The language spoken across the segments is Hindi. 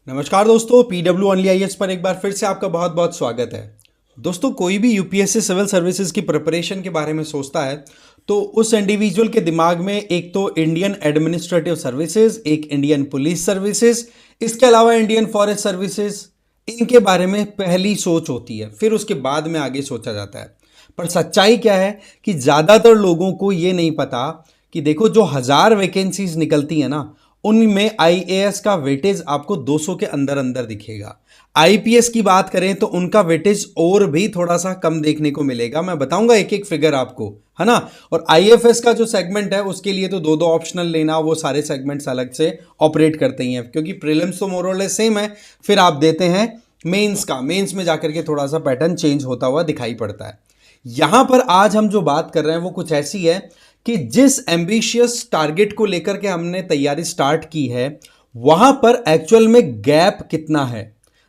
नमस्कार दोस्तों, पीडब्ल्यू ओनली आईएएस पर एक बार फिर से आपका बहुत बहुत स्वागत है। दोस्तों, कोई भी यूपीएससी सिविल सर्विसेज की प्रिपरेशन के बारे में सोचता है तो उस इंडिविजुअल के दिमाग में एक तो इंडियन एडमिनिस्ट्रेटिव सर्विसेज, एक इंडियन पुलिस सर्विसेज, इसके अलावा इंडियन फॉरेस्ट सर्विसेज, इनके बारे में पहली सोच होती है, फिर उसके बाद में आगे सोचा जाता है। पर सच्चाई क्या है कि ज़्यादातर लोगों को ये नहीं पता कि देखो, जो 1000 वैकेंसीज निकलती है ना, उनमें आईएएस का वेटेज आपको 200 के अंदर अंदर दिखेगा। आईपीएस की बात करें तो उनका वेटेज और भी थोड़ा सा कम देखने को मिलेगा। मैं बताऊंगा एक एक फिगर आपको, है ना। और आईएफएस का जो सेगमेंट है उसके लिए तो दो दो ऑप्शनल लेना, वो सारे सेगमेंट्स अलग से ऑपरेट करते ही हैं, क्योंकि प्रीलिम्स तो मोर और लेस सेम है। फिर आप देते हैं मेंस का, मेंस में जाकर के थोड़ा सा पैटर्न चेंज होता हुआ दिखाई पड़ता है। यहां पर आज हम जो बात कर रहे हैं वो कुछ ऐसी है कि जिस एम्बिशियस टारगेट को लेकर के हमने तैयारी स्टार्ट की है, वहां पर एक्चुअल में गैप कितना है।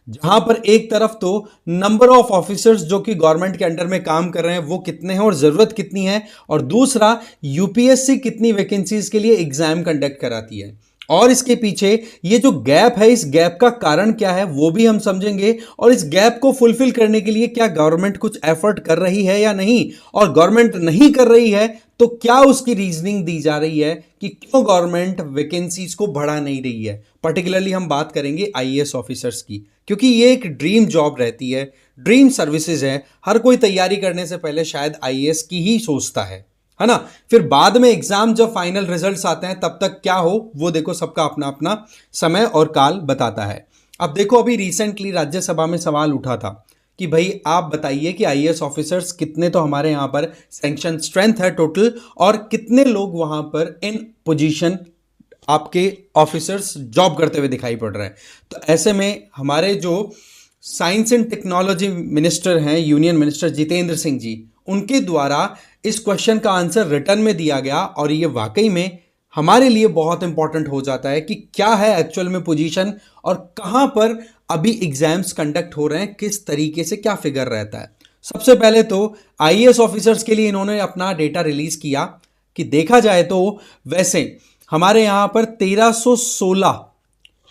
जहां पर एक तरफ तो नंबर ऑफ ऑफिसर्स जो कि गवर्नमेंट के अंडर में काम कर रहे हैं वो कितने हैं और जरूरत कितनी है, और दूसरा यूपीएससी कितनी वैकेंसीज के लिए एग्जाम कंडक्ट कराती है, और इसके पीछे ये जो गैप है, इस गैप का कारण क्या है वो भी हम समझेंगे। और इस गैप को फुलफिल करने के लिए क्या गवर्नमेंट कुछ एफर्ट कर रही है या नहीं, और गवर्नमेंट नहीं कर रही है तो क्या उसकी रीजनिंग दी जा रही है कि क्यों गवर्नमेंट वैकेंसीज को बढ़ा नहीं रही है। पर्टिकुलरली हम बात करेंगे आईएएस ऑफिसर्स की, क्योंकि ये एक ड्रीम जॉब रहती है, ड्रीम सर्विसेज है। हर कोई तैयारी करने से पहले शायद आईएएस की ही सोचता है ना। फिर बाद में एग्जाम जब फाइनल रिजल्ट्स आते हैं तब तक क्या हो वो देखो, सबका अपना अपना समय और काल बताता है। अब देखो, अभी रिसेंटली राज्यसभा में सवाल उठा था कि भाई आप बताइए कि आईएएस ऑफिसर्स कितने तो हमारे यहाँ पर सैंक्शन स्ट्रेंथ है टोटल, और कितने लोग वहाँ पर इन पोजीशन आपके ऑफिसर्स जॉब करते हुए दिखाई पड़ रहे हैं। तो ऐसे में हमारे जो साइंस एंड टेक्नोलॉजी मिनिस्टर हैं, यूनियन मिनिस्टर जितेंद्र सिंह जी, उनके द्वारा इस क्वेश्चन का आंसर रिटर्न में दिया गया, और ये वाकई में हमारे लिए बहुत इंपॉर्टेंट हो जाता है कि क्या है एक्चुअल में पोजीशन और कहां पर अभी एग्जाम्स कंडक्ट हो रहे हैं, किस तरीके से क्या फिगर रहता है। सबसे पहले तो आईएएस ऑफिसर्स के लिए इन्होंने अपना डेटा रिलीज किया कि देखा जाए तो वैसे हमारे यहां पर 1316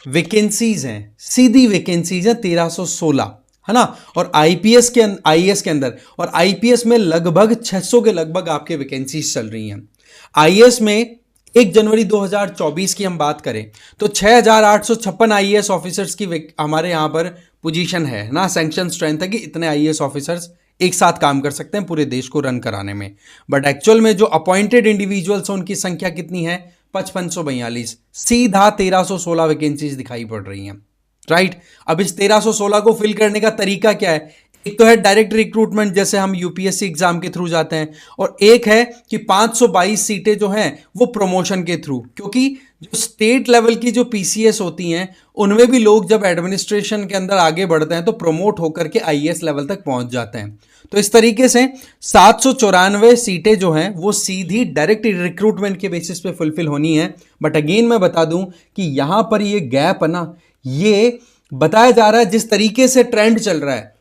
वैकेंसीज हैं, सीधी वैकेंसीज हैं 1316, है ना। और आईएएस के अंदर, और आईपीएस में लगभग 600 के लगभग आपके वैकेंसीज चल रही हैं। आईएएस में 1 जनवरी 2024 की हम बात करें तो 6856 आईएएस ऑफिसर्स की हमारे यहां पर पोजीशन है ना, सैंक्शन स्ट्रेंथ है कि इतने आईएएस ऑफिसर्स एक साथ काम कर सकते हैं पूरे देश को रन कराने में। बट एक्चुअल में जो अपॉइंटेड इंडिविजुअल्स हैं उनकी संख्या कितनी है, 5542, सीधा 1316 वैकेंसीज दिखाई पड़ रही हैं, राइट। अब इस 1316 को फिल करने का तरीका क्या है, एक तो है डायरेक्ट रिक्रूटमेंट, जैसे हम यूपीएससी एग्जाम के थ्रू जाते हैं, और एक है कि 522 सीटें जो हैं वो प्रमोशन के थ्रू, क्योंकि जो स्टेट लेवल की जो पीसीएस होती हैं उनमें भी लोग जब एडमिनिस्ट्रेशन के अंदर आगे बढ़ते हैं तो प्रमोट होकर के आईएएस लेवल तक पहुंच जाते हैं। तो इस तरीके से 794 सीटें जो हैं वो सीधी डायरेक्ट रिक्रूटमेंट के बेसिस पे फुलफिल होनी है। बट अगेन मैं बता दूं कि यहां पर ये गैप है ना, ये बताया जा रहा है जिस तरीके से ट्रेंड चल रहा है,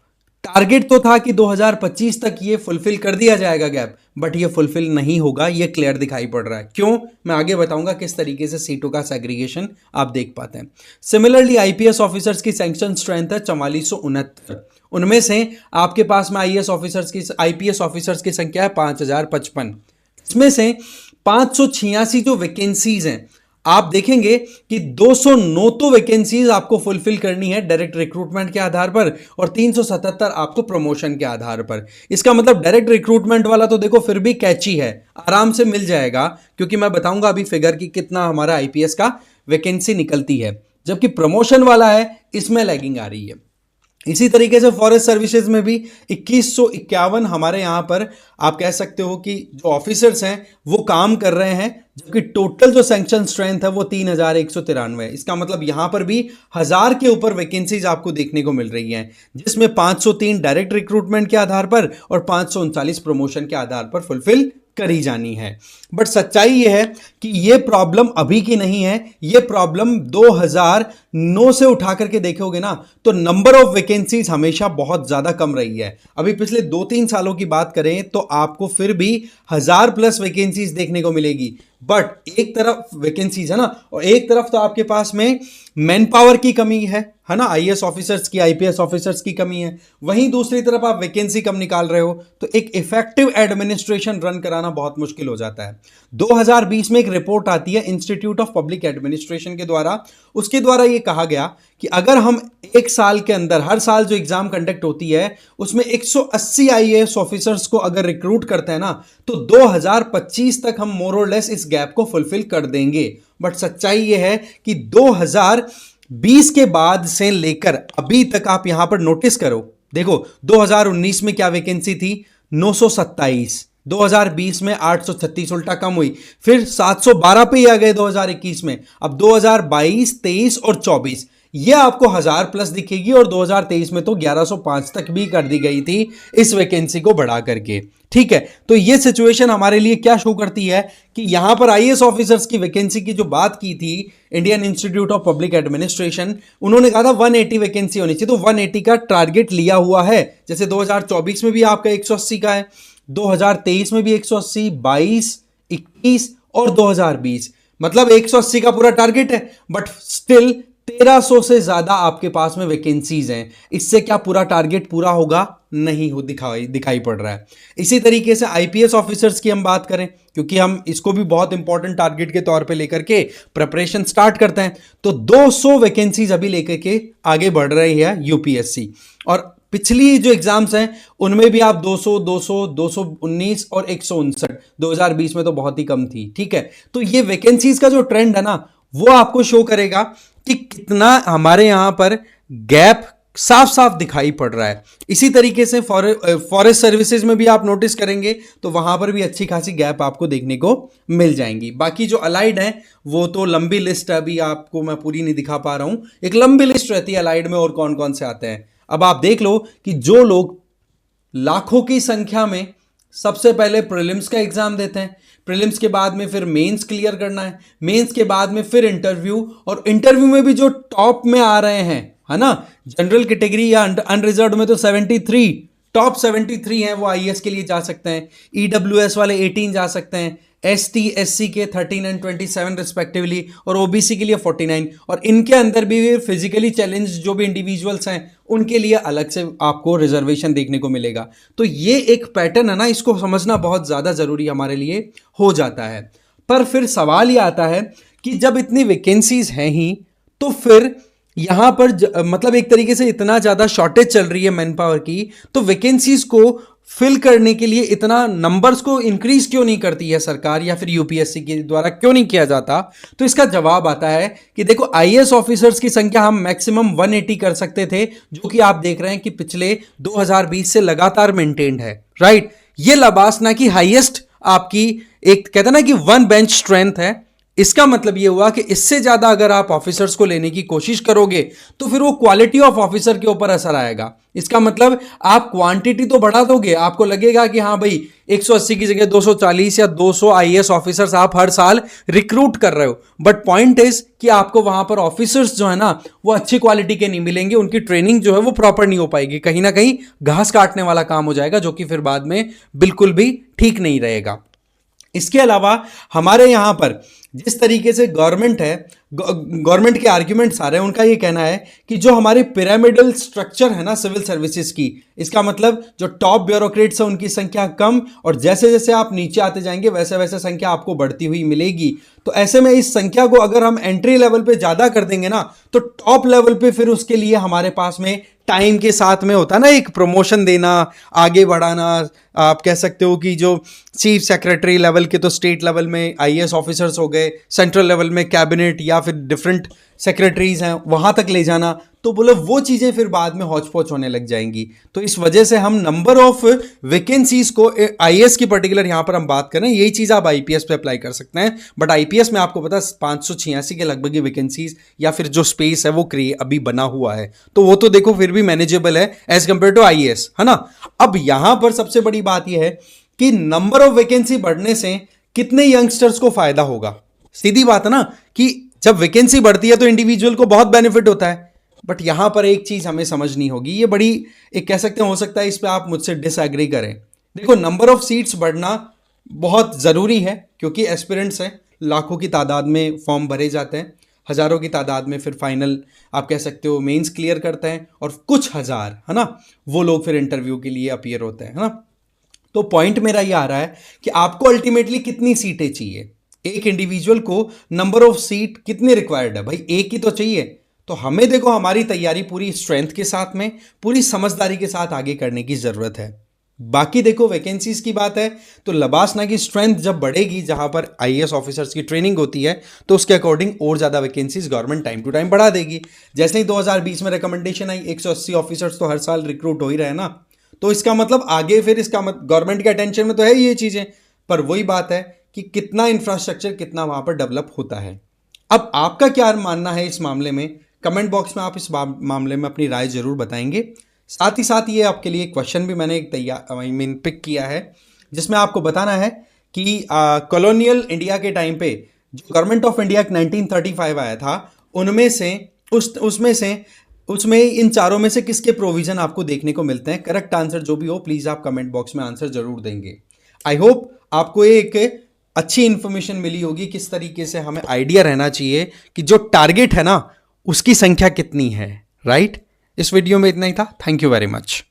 टारगेट तो था कि 2025 तक ये फुलफिल कर दिया जाएगा गैप, बट ये फुलफिल नहीं होगा, ये क्लियर दिखाई पड़ रहा है। क्यों, मैं आगे बताऊंगा किस तरीके से सीटों का सेग्रीगेशन आप देख पाते हैं। सिमिलरली आईपीएस ऑफिसर्स की सैंक्शन स्ट्रेंथ है 4469, उनमें से आपके पास में आईपीएस ऑफिसर्स की संख्या है 5055। इसमें से 586 जो वैकेंसीज हैं, आप देखेंगे कि 209 तो वैकेंसीज आपको फुलफिल करनी है डायरेक्ट रिक्रूटमेंट के आधार पर, और 377 आपको प्रमोशन के आधार पर। इसका मतलब डायरेक्ट रिक्रूटमेंट वाला तो देखो फिर भी कैची है, आराम से मिल जाएगा, क्योंकि मैं बताऊंगा अभी फिगर की कितना हमारा आईपीएस का वैकेंसी निकलती है, जबकि प्रमोशन वाला है इसमें लैगिंग आ रही है। इसी तरीके से फॉरेस्ट सर्विसेज में भी 2151 हमारे यहाँ पर आप कह सकते हो कि जो ऑफिसर्स हैं वो काम कर रहे हैं, जबकि टोटल जो सैंक्शन स्ट्रेंथ है वो 3193 है। इसका मतलब यहाँ पर भी 1000 के ऊपर वैकेंसीज आपको देखने को मिल रही हैं, जिसमें 503 डायरेक्ट रिक्रूटमेंट के आधार पर और 539 प्रमोशन के आधार पर फुलफिल करी जानी है। बट सच्चाई यह है कि यह प्रॉब्लम अभी की नहीं है, यह प्रॉब्लम नो से उठा करके देखोगे ना तो नंबर ऑफ वैकेंसीज हमेशा बहुत ज्यादा कम रही है। अभी पिछले 2-3 सालों की बात करें तो आपको फिर भी 1000+ वैकेंसीज देखने को मिलेगी। बट एक तरफ वैकेंसीज है ना, और एक तरफ तो आपके पास में मैन पावर की कमी है ना, आईएएस ऑफिसर्स की, आईपीएस ऑफिसर्स की कमी है। वहीं दूसरी तरफ आप वैकेंसी कम निकाल रहे हो तो एक इफेक्टिव एडमिनिस्ट्रेशन रन कराना बहुत मुश्किल हो जाता है। 2020 में एक रिपोर्ट आती है इंस्टीट्यूट ऑफ पब्लिक एडमिनिस्ट्रेशन के द्वारा। उसके द्वारा यह कहा गया कि अगर हम एक साल के अंदर, हर साल जो एग्जाम कंडक्ट होती है उसमें 180 आईएएस ऑफिसर्स को अगर रिक्रूट करते हैं ना तो 2025 तक हम मोर और लेस इस गैप को फुलफिल कर देंगे। बट सच्चाई यह है कि 2020 के बाद से लेकर अभी तक आप यहां पर नोटिस करो, देखो 2019 में क्या वैकेंसी थी, 927। 2020 में 836, उल्टा कम हुई, फिर 712 पे ही आ गए 2021 में। अब 2022, 23 और 24 ये आपको 1000+ दिखेगी, और 2023 में तो 1105 तक भी कर दी गई थी इस वैकेंसी को बढ़ा करके। ठीक है, तो ये सिचुएशन हमारे लिए क्या शो करती है कि यहां पर आईएएस ऑफिसर्स की वैकेंसी की जो बात की थी Indian institute of public administration, उन्होंने कहा था 180 वैकेंसी होनी चाहिए, तो 180 का टारगेट लिया हुआ है। जैसे 2024 में भी आपका 180 का है, 2023 में भी 180, 22, 21 और 2020, मतलब 180 का पूरा टारगेट है। बट स्टिल 1300 से ज्यादा आपके पास में वैकेंसीज हैं। इससे क्या पूरा टारगेट पूरा होगा? नहीं हो, दिखाई पड़ रहा है। इसी तरीके से आईपीएस ऑफिसर्स की हम बात करें, क्योंकि हम इसको भी बहुत इंपॉर्टेंट टारगेट के तौर पे लेकर के प्रिपरेशन स्टार्ट करते हैं, तो 200 वैकेंसीज अभी लेकर के आगे बढ़ रही है यूपीएससी। और पिछली जो एग्जाम्स हैं उनमें भी आप 200, 200, 219 और 159, 2020 में तो बहुत ही कम थी। ठीक है, तो ये वैकेंसीज का जो ट्रेंड है ना वो आपको शो करेगा कि कितना हमारे यहां पर गैप साफ साफ दिखाई पड़ रहा है। इसी तरीके से फॉरेस्ट सर्विसेज में भी आप नोटिस करेंगे तो वहां पर भी अच्छी खासी गैप आपको देखने को मिल जाएंगी। बाकी जो अलाइड है वो तो लंबी लिस्ट है, अभी आपको मैं पूरी नहीं दिखा पा रहा हूं, एक लंबी लिस्ट रहती है अलाइड में और कौन कौन से आते हैं। अब आप देख लो कि जो लोग लाखों की संख्या में सबसे पहले प्रीलिम्स का एग्जाम देते हैं, प्रीलिम्स के बाद में फिर मेंस क्लियर करना है, मेंस के बाद में फिर इंटरव्यू, और इंटरव्यू में भी जो टॉप में आ रहे हैं, है ना, जनरल कैटेगरी या अनरिजर्व्ड में तो 73, टॉप 73 हैं वो आईएएस के लिए जा सकते हैं। ईडब्ल्यूएस वाले 18 जा सकते हैं, एसटी एससी के 13 एंड 27 रिस्पेक्टिवली, और ओबीसी के लिए 49, और इनके अंदर भी फिजिकली चैलेंज जो भी इंडिविजुअल्स हैं उनके लिए अलग से आपको रिजर्वेशन देखने को मिलेगा। तो ये एक पैटर्न है ना, इसको समझना बहुत ज़्यादा ज़रूरी हमारे लिए हो जाता है। पर फिर सवाल ये आता है कि जब इतनी वैकेंसीज हैं ही तो फिर यहां पर मतलब एक तरीके से इतना ज़्यादा शॉर्टेज चल रही है मैन पावर की, तो वैकेंसीज को फिल करने के लिए इतना नंबर्स को इंक्रीज क्यों नहीं करती है सरकार, या फिर यूपीएससी के द्वारा क्यों नहीं किया जाता? तो इसका जवाब आता है कि देखो आईएएस ऑफिसर्स की संख्या हम मैक्सिमम 180 कर सकते थे, जो कि आप देख रहे हैं कि पिछले 2020 से लगातार मेंटेन्ड है, राइट। ये लबासना की हाईएस्ट आपकी एक कहते हैं ना कि वन बेंच स्ट्रेंथ है। इसका मतलब यह हुआ कि इससे ज्यादा अगर आप ऑफिसर्स को लेने की कोशिश करोगे तो फिर वो क्वालिटी ऑफ ऑफिसर के ऊपर असर आएगा। इसका मतलब आप क्वांटिटी तो बढ़ा दोगे, आपको लगेगा कि हाँ भाई 180 की जगह 240 या 200 आईएएस ऑफिसर्स आप हर साल रिक्रूट कर रहे हो, बट पॉइंट इज कि आपको वहां पर ऑफिसर्स जो है ना वो अच्छी क्वालिटी के नहीं मिलेंगे, उनकी ट्रेनिंग जो है वो प्रॉपर नहीं हो पाएगी, कहीं ना कहीं घास काटने वाला काम हो जाएगा, जो कि फिर बाद में बिल्कुल भी ठीक नहीं रहेगा। इसके अलावा हमारे यहां पर जिस तरीके से गवर्नमेंट है, गवर्नमेंट के आर्ग्यूमेंट्स आ रहे हैं, उनका ये कहना है कि जो हमारी पिरामिडल स्ट्रक्चर है ना सिविल सर्विसेज की, इसका मतलब जो टॉप ब्यूरोक्रेट्स है उनकी संख्या कम, और जैसे जैसे आप नीचे आते जाएंगे वैसे वैसे संख्या आपको बढ़ती हुई मिलेगी। तो ऐसे में इस संख्या को अगर हम एंट्री लेवल पे ज़्यादा कर देंगे ना तो टॉप लेवल पे फिर उसके लिए हमारे पास में टाइम के साथ में होता है ना एक प्रमोशन देना, आगे बढ़ाना। आप कह सकते हो कि जो चीफ सेक्रेटरी लेवल के तो स्टेट लेवल में आईएएस ऑफिसर्स हो गए, सेंट्रल लेवल में कैबिनेट या फिर डिफरेंट सेक्रेटरीज हैं वहां तक ले जाना, तो बोलो वो चीजें फिर बाद में हौच पौच होने लग जाएंगी। तो इस वजह से हम नंबर ऑफ वैकेंसीज को आईएएस की पर्टिकुलर यहां पर हम बात करें, यही चीज आप आईपीएस पे अप्लाई कर सकते हैं, बट आईपीएस में आपको पता 586 के लगभग वैकेंसीज या फिर जो स्पेस है वो अभी बना हुआ है, तो वो तो देखो फिर भी मैनेजेबल है एज कंपेयर टू आईएएस, है ना। अब यहां पर सबसे बड़ी बात यह है कि नंबर ऑफ वैकेंसी बढ़ने से कितने यंगस्टर्स को फायदा होगा। सीधी बात है ना कि जब वैकेंसी बढ़ती है तो इंडिविजुअल को बहुत बेनिफिट होता है। बट यहां पर एक चीज हमें समझनी होगी, ये बड़ी एक कह सकते हैं, हो सकता है इस पे आप मुझसे डिसएग्री करें। देखो, नंबर ऑफ सीट्स बढ़ना बहुत ज़रूरी है क्योंकि एस्पिरेंट्स हैं, लाखों की तादाद में फॉर्म भरे जाते हैं, हज़ारों की तादाद में फिर फाइनल आप कह सकते हो मेंस क्लियर करते हैं, और कुछ हज़ार, है ना, वो लोग फिर इंटरव्यू के लिए अपीयर होते हैं, है ना। तो पॉइंट मेरा ये आ रहा है कि आपको अल्टीमेटली कितनी सीटें चाहिए, एक इंडिविजुअल को नंबर ऑफ सीट कितनी रिक्वायर्ड है, भाई एक ही तो चाहिए। तो हमें देखो हमारी तैयारी पूरी स्ट्रेंथ के साथ में, पूरी समझदारी के साथ आगे करने की ज़रूरत है। बाकी देखो, वैकेंसीज की बात है तो लबासना की स्ट्रेंथ जब बढ़ेगी, जहां पर आईएएस ऑफिसर्स की ट्रेनिंग होती है, तो उसके अकॉर्डिंग और ज़्यादा vacancies government time to time बढ़ा देगी। जैसे ही 2020 में रिकमेंडेशन आई, 180 ऑफिसर्स तो हर साल रिक्रूट हो ही रहे ना, तो इसका मतलब आगे फिर इसका गवर्नमेंट के अटेंशन में तो है ये चीज़ें, पर वही बात है कि कितना इंफ्रास्ट्रक्चर, कितना वहां पर डेवलप होता है। अब आपका क्या मानना है इस मामले में, कमेंट बॉक्स में आप इस मामले में अपनी राय जरूर बताएंगे। साथ ही साथ ये आपके लिए क्वेश्चन भी मैंने एक तैयार पिक किया है, जिसमें आपको बताना है कि कॉलोनियल इंडिया के टाइम पे जो गवर्नमेंट ऑफ इंडिया 1935 आया था, उनमें से उसमें इन चारों में से किसके प्रोविजन आपको देखने को मिलते हैं। करेक्ट आंसर जो भी हो, प्लीज़ आप कमेंट बॉक्स में आंसर जरूर देंगे। आई होप आपको एक अच्छी इंफॉर्मेशन मिली होगी, किस तरीके से हमें आइडिया रहना चाहिए कि जो टारगेट है ना, उसकी संख्या कितनी है, राइट। इस वीडियो में इतना ही था। Thank you very much.